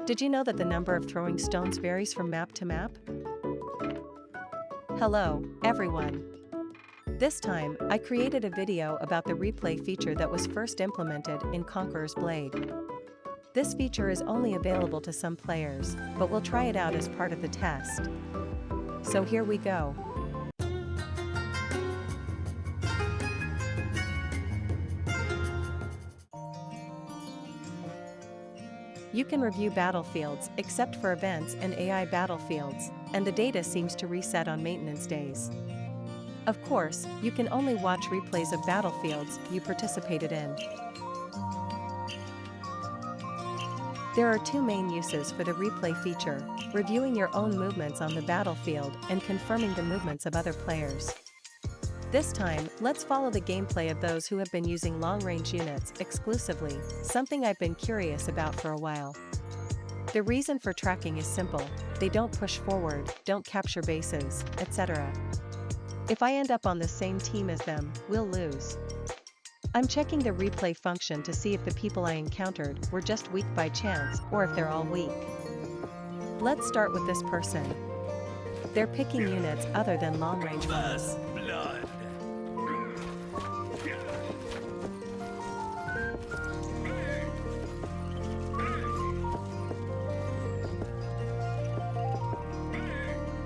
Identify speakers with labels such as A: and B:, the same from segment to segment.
A: Did you know that the number of throwing stones varies from map to map? Hello, everyone. This time, I created a video about the replay feature that was first implemented in Conqueror's Blade. This feature is only available to some players, but we'll try it out as part of the test. So here we go. You can review battlefields, except for events and AI battlefields, and the data seems to reset on maintenance days. Of course, you can only watch replays of battlefields you participated in. There are two main uses for the replay feature: reviewing your own movements on the battlefield and confirming the movements of other players. This time, let's follow the gameplay of those who have been using long-range units exclusively, something I've been curious about for a while. The reason for tracking is simple: they don't push forward, don't capture bases, etc. If I end up on the same team as them, we'll lose. I'm checking the replay function to see if the people I encountered were just weak by chance or if they're all weak. Let's start with this person. They're picking units other than long-range ones.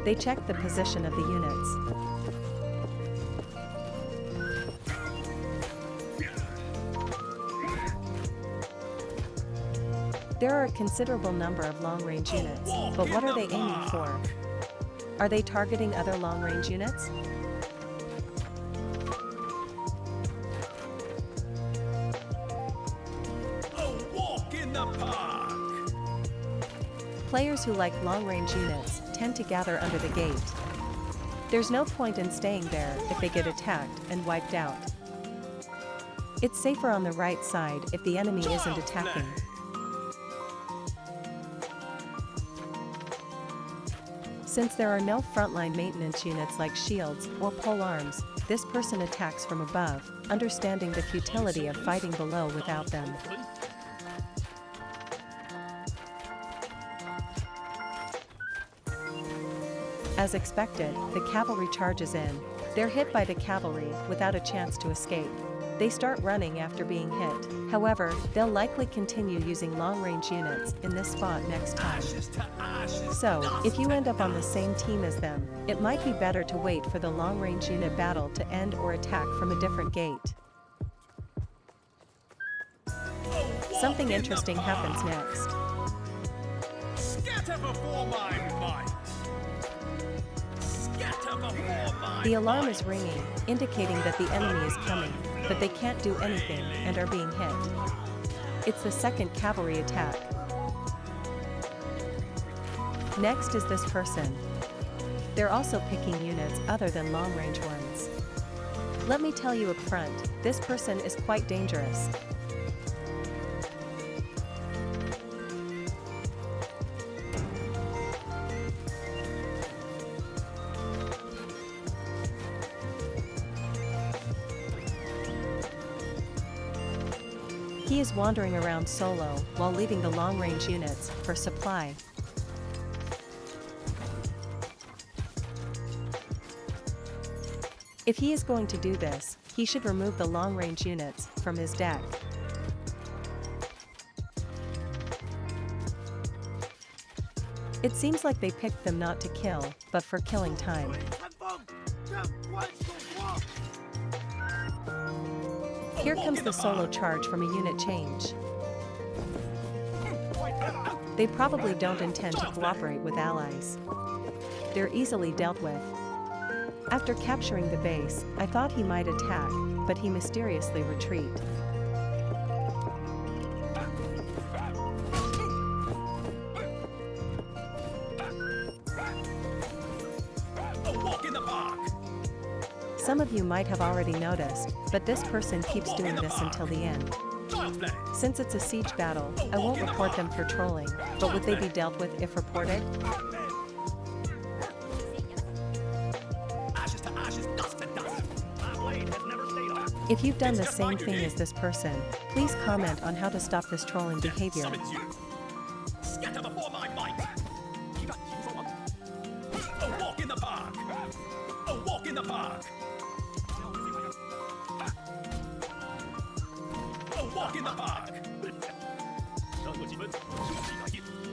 A: They check the position of the units. There are a considerable number of long-range units, but what are they aiming for? Are they targeting other long-range units?
B: A walk in the park.
A: Players who like long-range units tend to gather under the gate. There's no point in staying there if they get attacked and wiped out. It's safer on the right side if the enemy isn't attacking. Since there are no frontline maintenance units like shields or pole arms, this person attacks from above, understanding the futility of fighting below without them. As expected, the cavalry charges in. They're hit by the cavalry without a chance to escape. They start running after being hit. However, they'll likely continue using long-range units in this spot next time. So, if you end up on the same team as them, it might be better to wait for the long-range unit battle to end or attack from a different gate. Something interesting happens next.
B: Scatter before my might. Scatter before my
A: The alarm is ringing, indicating that the enemy is coming, but they can't do anything and are being hit. It's the second cavalry attack. Next is this person. They're also picking units other than long-range ones. Let me tell you up front, this person is quite dangerous. He is wandering around solo while leaving the long-range units for supply. If he is going to do this, he should remove the long-range units from his deck. It seems like they picked them not to kill, but for killing time. Here comes the solo charge from a unit change. They probably don't intend to cooperate with allies. They're easily dealt with. After capturing the base, I thought he might attack, but he mysteriously retreat.
B: A walk in the park.
A: Some of you might have already noticed, but this person keeps doing this until the end. Since it's a siege battle, I won't report them for trolling, but would they be dealt with if reported? If you've done the same thing as this person, please comment on how to stop this trolling behavior.
B: Scatter the park. A walk in the park.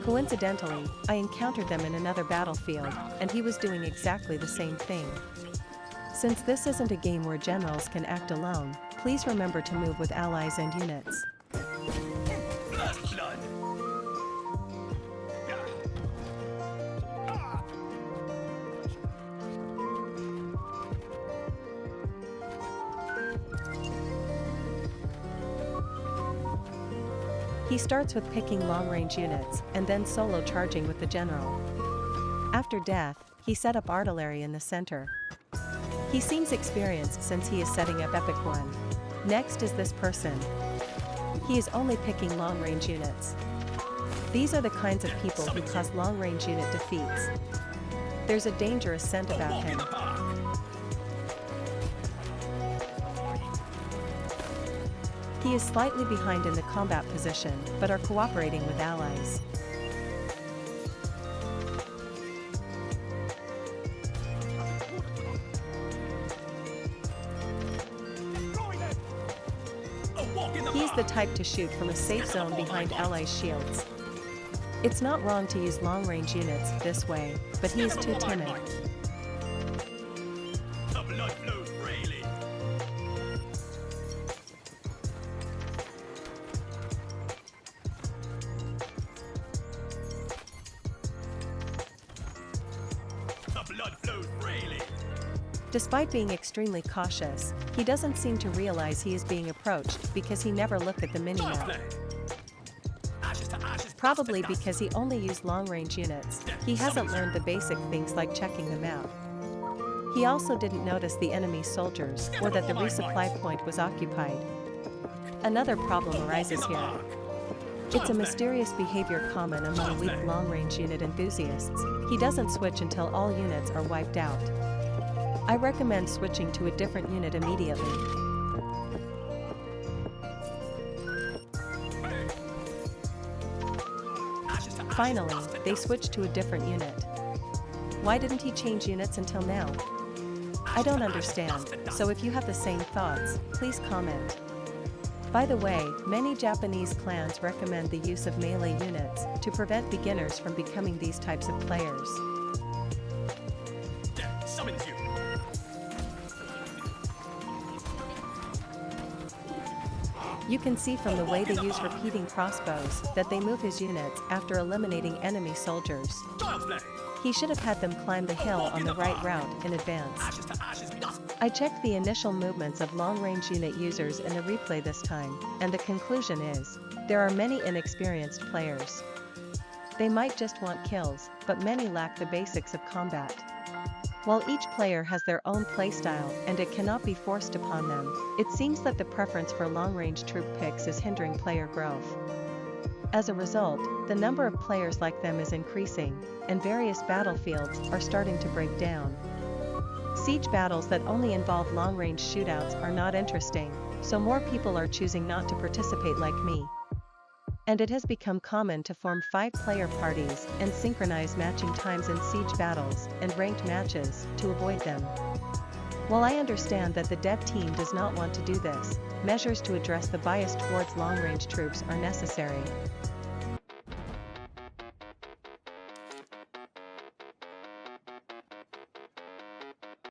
A: Coincidentally, I encountered them in another battlefield, and he was doing exactly the same thing. Since this isn't a game where generals can act alone, please remember to move with allies and units.
B: Blood.
A: He starts with picking long-range units, and then solo charging with the general. After death, he set up artillery in the center. He seems experienced since he is setting up Epic 1. Next is this person. He is only picking long-range units. These are the kinds of people who cause long-range unit defeats. There's a dangerous scent
B: A
A: about
B: walk in
A: him.
B: the park.
A: He is slightly behind in the combat position, but are cooperating with allies.
B: A walk in the
A: He is the
B: park.
A: type to shoot from a safe zone behind allies' shields. It's not wrong to use long-range units this way, but he is too timid.
B: The blood flows freely. The blood flows freely.
A: Despite being extremely cautious, he doesn't seem to realize he is being approached because he never looked at the
B: Child's
A: minimap.
B: play. Ashes to ashes.
A: Probably
B: dust to dust.
A: because he only used long-range units, he hasn't learned the basic things like checking the map. He also didn't notice the enemy soldiers or that the resupply point was occupied. Another problem arises here. It's a mysterious behavior common among weak long-range unit enthusiasts. He doesn't switch until all units are wiped out. I recommend switching to a different unit immediately.
B: Ashes to ashes,
A: Finally,
B: dust to
A: they
B: dust.
A: switched to a different unit. Why didn't he change units until now? I don't understand, so if you have the same thoughts, please comment. By the way, many Japanese clans recommend the use of melee units to prevent beginners from becoming these types of players.
B: Death summons you.
A: You can see from the way they use repeating crossbows that they move his units after eliminating enemy soldiers.
B: Child's play.
A: He should have had them climb the hill on the right route in advance.
B: Ashes to ashes, dust.
A: I checked the initial movements of long-range unit users in the replay this time, and the conclusion is, there are many inexperienced players. They might just want kills, but many lack the basics of combat. While each player has their own playstyle and it cannot be forced upon them, it seems that the preference for long-range troop picks is hindering player growth. As a result, the number of players like them is increasing, and various battlefields are starting to break down. Siege battles that only involve long-range shootouts are not interesting, so more people are choosing not to participate like me. And it has become common to form 5-player parties and synchronize matching times in siege battles and ranked matches to avoid them. While I understand that the dev team does not want to do this, measures to address the bias towards long-range troops are necessary.